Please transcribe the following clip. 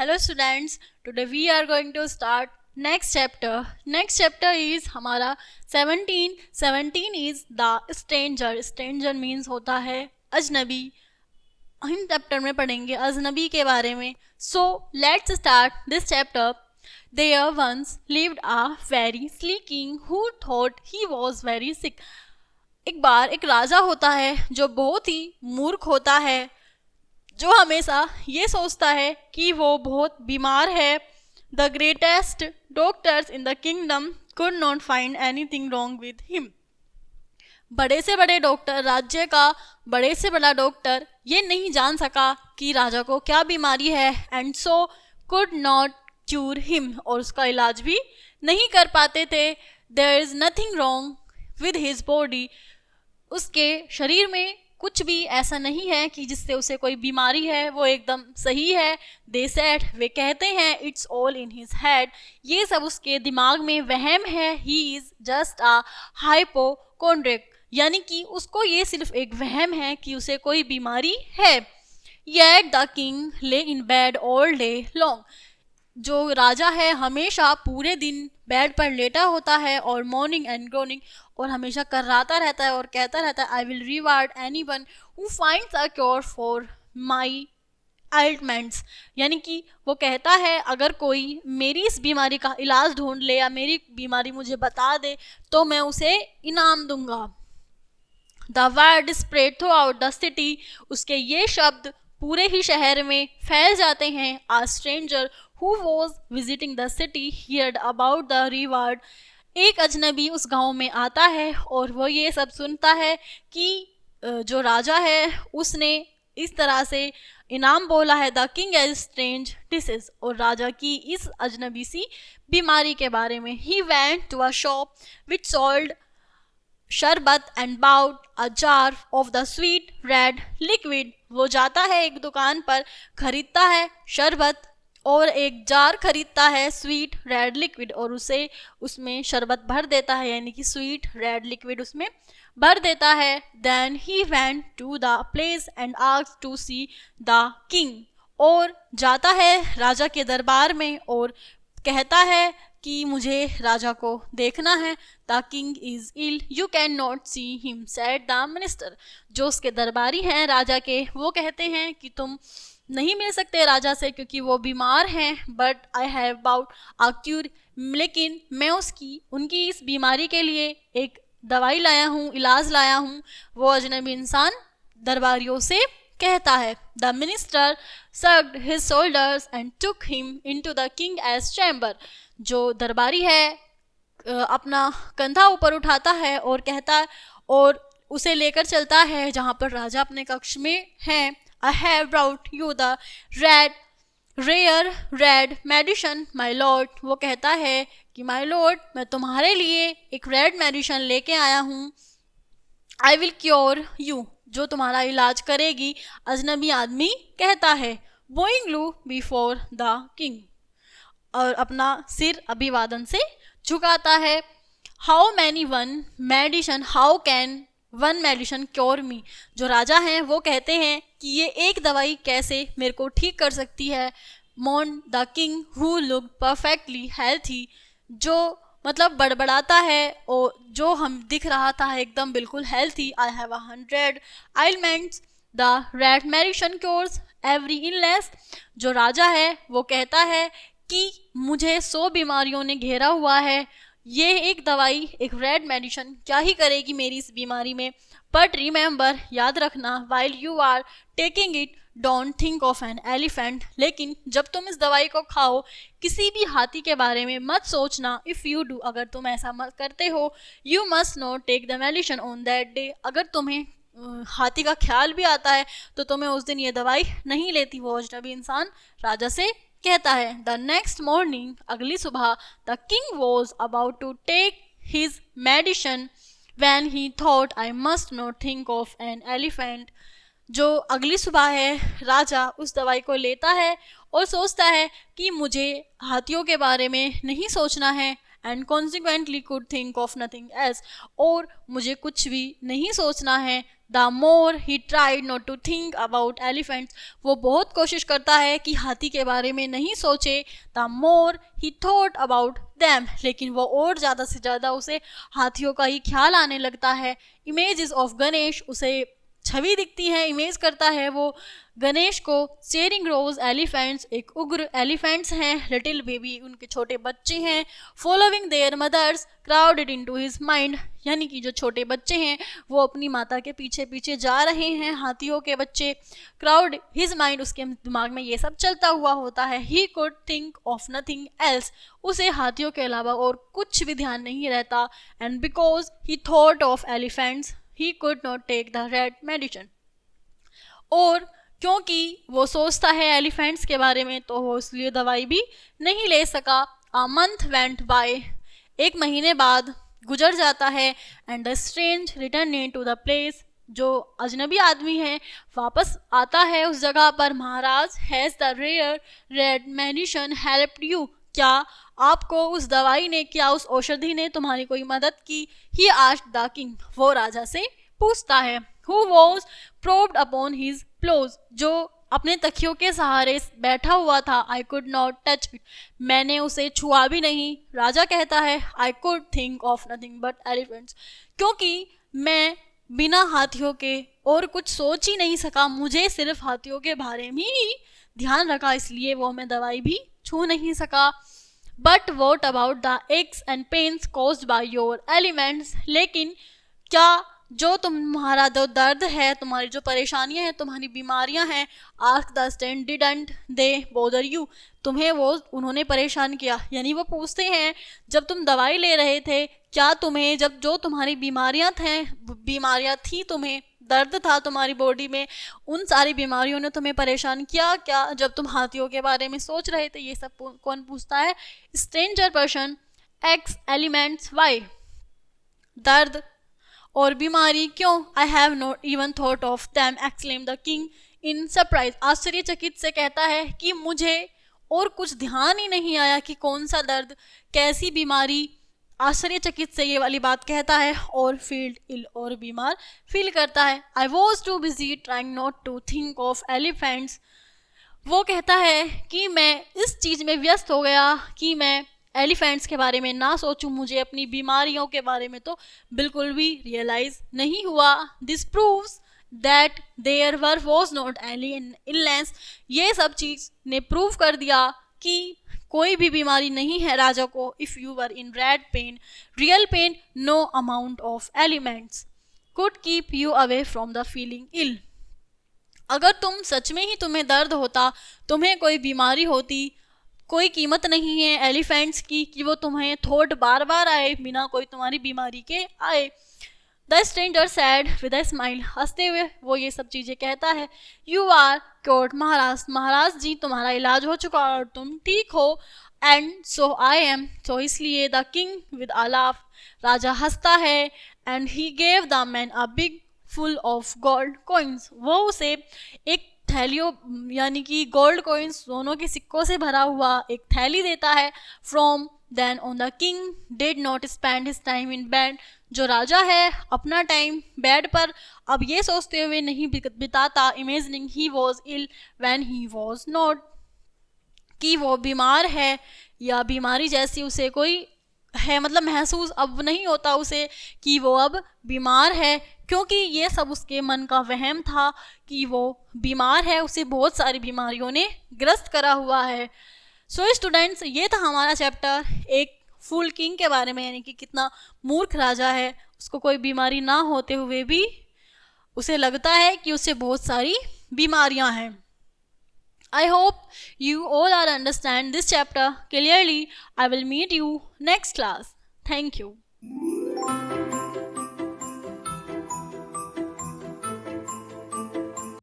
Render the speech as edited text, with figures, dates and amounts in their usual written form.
Hello students, today we are going to start next chapter. Next chapter is हमारा 17. 17 is the stranger. Stranger means होता है अजनबी. हम chapter में पढ़ेंगे अजनबी के बारे में. So let's start this chapter. There once lived a very sleek king who thought he was very sick. एक बार एक राजा होता है जो बहुत ही मूर्ख होता है, जो हमेशा ये सोचता है कि वो बहुत बीमार है. The greatest doctors in the kingdom could not find anything wrong with him. बड़े से बड़े डॉक्टर, राज्य का बड़े से बड़ा डॉक्टर ये नहीं जान सका कि राजा को क्या बीमारी है, and so could not cure him, और उसका इलाज भी नहीं कर पाते थे. There is nothing wrong with his body. उसके शरीर में कुछ भी ऐसा नहीं है कि जिससे उसे कोई बीमारी है, वो एकदम सही है. दे सेड, वे कहते हैं, it's all in his head, ये सब उसके दिमाग में वहम है. ही इज जस्ट अ हाइपोकोंड्रिक, यानी कि उसको ये सिर्फ एक वहम है कि उसे कोई बीमारी है. येट द किंग ले in bed all day long. जो राजा है हमेशा पूरे दिन बेड पर लेटा होता है और मॉर्निंग एंड ग्रोनिंग, और हमेशा कर्राता रहता है और कहता रहता है, I will reward any one who finds a cure for my ailments. यानी कि वो कहता है अगर कोई मेरी इस बीमारी का इलाज ढूंढ ले या मेरी बीमारी मुझे बता दे तो मैं उसे इनाम दूंगा. The word spread through out the city. उसके ये शब्द पूरे ही शहर में फैल जाते हैं. A stranger who was visiting the city heard about the reward. एक अजनबी उस गांव में आता है और वो ये सब सुनता है कि जो राजा है उसने इस तरह से इनाम बोला है. The king's strange disease, और राजा की इस अजनबी सी बीमारी के बारे में. He went to a shop which sold sharbat and bought a jar of the sweet red liquid. वो जाता है एक दुकान पर, खरीदता है शरबत और एक जार खरीदता है स्वीट रेड लिक्विड, और उसे उसमें शरबत भर देता है, यानी कि स्वीट रेड लिक्विड उसमें भर देता है. Then he went to the place and asked to see the king. और जाता है राजा के दरबार में और कहता है कि मुझे राजा को देखना है. The king is ill, you can not see him, said the minister. जो उसके दरबारी हैं राजा के, वो कहते हैं कि तुम नहीं मिल सकते राजा से क्योंकि वो बीमार हैं. But I have about a cure, लेकिन मैं उनकी इस बीमारी के लिए एक दवाई लाया हूँ, इलाज लाया हूँ. वो अजनबी इंसान दरबारियों से कहता है. The minister shrugged his shoulders and took him into the king's chamber. जो दरबारी है अपना कंधा ऊपर उठाता है और कहता है और उसे लेकर चलता है जहाँ पर राजा अपने कक्ष में हैं. I have brought you the rare red medicine, my lord. वो कहता है कि my lord, मैं तुम्हारे लिए एक रेड मेडिसिन लेके आया हूँ. I will cure you, जो तुम्हारा इलाज करेगी. अजनबी आदमी कहता है. Bowing low before the king, और अपना सिर अभिवादन से झुकाता है. How many one medicine, how can one medicine cure me. जो राजा हैं वो कहते हैं कि ये एक दवाई कैसे मेरे को ठीक कर सकती है. Man the king who look perfectly healthy, जो मतलब बड़बड़ाता है और जो हम दिख रहा था एकदम बिल्कुल healthy. I have 100 ailments, the red medicine cures every illness. जो राजा है वो कहता है कि मुझे 100 बीमारियों ने घेरा हुआ है, ये एक दवाई, एक रेड मेडिसिन क्या ही करेगी मेरी इस बीमारी में. बट रिमेंबर, याद रखना, while you are taking it don't think of an elephant. लेकिन जब तुम इस दवाई को खाओ किसी भी हाथी के बारे में मत सोचना. इफ़ यू डू, अगर तुम ऐसा मत करते हो, you must not take the medicine on that day. अगर तुम्हें हाथी का ख्याल भी आता है तो तुम्हें उस दिन ये दवाई नहीं लेती. वो अजनबी इंसान राजा से कहता है. द नेक्स्ट मॉर्निंग, अगली सुबह, the king was about to take his medicine when he thought I must not think of an elephant. जो अगली सुबह है राजा उस दवाई को लेता है और सोचता है कि मुझे हाथियों के बारे में नहीं सोचना है. and consequently could think of nothing else. और मुझे कुछ भी नहीं सोचना है. The more he tried not to think about elephants, वो बहुत कोशिश करता है कि हाथी के बारे में नहीं सोचे. The more he thought about them, लेकिन वो और ज़्यादा से ज़्यादा उसे हाथियों का ही ख्याल आने लगता है. Images of Ganesh, उसे छवि दिखती है, इमेज करता है वो गणेश को. स्टेरिंग रोज एलिफेंट्स, एक उग्र एलिफेंट्स हैं. लिटिल बेबी, उनके छोटे बच्चे हैं. Following their mothers, crowded into his mind, यानी कि जो छोटे बच्चे हैं वो अपनी माता के पीछे पीछे जा रहे हैं. हाथियों के बच्चे. क्राउड हिज माइंड, उसके दिमाग में ये सब चलता हुआ होता है. He could think of nothing else, उसे हाथियों के अलावा और कुछ भी ध्यान नहीं रहता. And because he thought of elephants he could not take the red medicine, और क्योंकि वो सोचता है एलिफेंट्स के बारे में तो वो इसलिए दवाई भी नहीं ले सका. A month went by, एक महीने बाद गुजर जाता है. And the strange returned to the place, जो अजनबी आदमी है वापस आता है उस जगह पर. महाराज, has the rare red medicine helped you, क्या आपको उस दवाई ने, क्या उस औषधि ने तुम्हारी कोई मदद की. He asked the king, वो राजा से पूछता है. Who was propped upon his pillows, जो अपने तकियों के सहारे बैठा हुआ था. I could not touch it, मैंने उसे छुआ भी नहीं. राजा कहता है I could think of nothing but elephants, क्योंकि मैं बिना हाथियों के और कुछ सोच ही नहीं सका. मुझे सिर्फ हाथियों के बारे में ही ध्यान रखा, इसलिए वो मैं दवाई भी छू नहीं सका. But what about the x and pains caused by your elements, लेकिन क्या जो तुम्हारा जो दर्द है, तुम्हारी जो परेशानियां हैं, तुम्हारी बीमारियां हैं. Ask the stand didn't they bother you, तुम्हें वो उन्होंने परेशान किया. यानी वो पूछते हैं जब तुम दवाई ले रहे थे, क्या तुम्हें जब जो तुम्हारी बीमारियां थी, तुम्हें दर्द था तुम्हारी बॉडी में, उन सारी बीमारियों ने तुम्हें परेशान किया क्या जब तुम हाथियों के बारे में सोच रहे थे. ये सब कौन पूछता है. Stranger person. X elements, Y, दर्द और बीमारी क्यों. I have not even thought of them, exclaim the king in surprise, आश्चर्यचकित से कहता है कि मुझे और कुछ ध्यान ही नहीं आया कि कौन सा दर्द, कैसी बीमारी. आश्चर्यचकित से ये वाली बात कहता है और फील्ड इल, और बीमार फील करता है. I was too busy trying not to think of elephants, वो कहता है कि मैं इस चीज़ में व्यस्त हो गया कि मैं एलिफेंट्स के बारे में ना सोचूं. मुझे अपनी बीमारियों के बारे में तो बिल्कुल भी रियलाइज नहीं हुआ. This proves that there was not any illness, ये सब चीज़ ने प्रूव कर दिया कि कोई भी बीमारी नहीं है राजा को. If you were in red pain, real pain, no amount of elements could keep you away from the feeling ill, अगर तुम सच में ही तुम्हें दर्द होता, तुम्हें कोई बीमारी होती, कोई कीमत नहीं है एलिफेंट्स की कि वो तुम्हें थॉट बार बार आए बिना कोई तुम्हारी बीमारी के आए. The stranger sad with a smile, हंसते हुए वो ये सब चीज़ें कहता है. यू आर क्योर्ड महाराज, महाराज जी तुम्हारा इलाज हो चुका और तुम ठीक हो. एंड सो आई एम, तो इसलिए. The king with a laugh, राजा हंसता है. And he gave the man a big full of gold coins, वो उसे एक थैलियों, यानी कि गोल्ड कॉइन्स, सोनों के सिक्कों से भरा हुआ एक थैली देता है. From then on the king did not spend his time in bed, जो राजा है अपना टाइम बेड पर अब ये सोचते हुए नहीं बिताता. Imagining he was ill when he was not, कि वो बीमार है या बीमारी जैसी उसे कोई है, मतलब महसूस अब नहीं होता उसे कि वो अब बीमार है, क्योंकि ये सब उसके मन का वहम था कि वो बीमार है, उसे बहुत सारी बीमारियों ने ग्रस्त करा हुआ है. सो स्टूडेंट्स, ये था हमारा चैप्टर एक फूल किंग के बारे में, यानी कि कितना मूर्ख राजा है, उसको कोई बीमारी ना होते हुए भी उसे लगता है कि उसे बहुत सारी बीमारियां हैं. I hope you all are understand this chapter clearly. I will meet you next class. Thank you.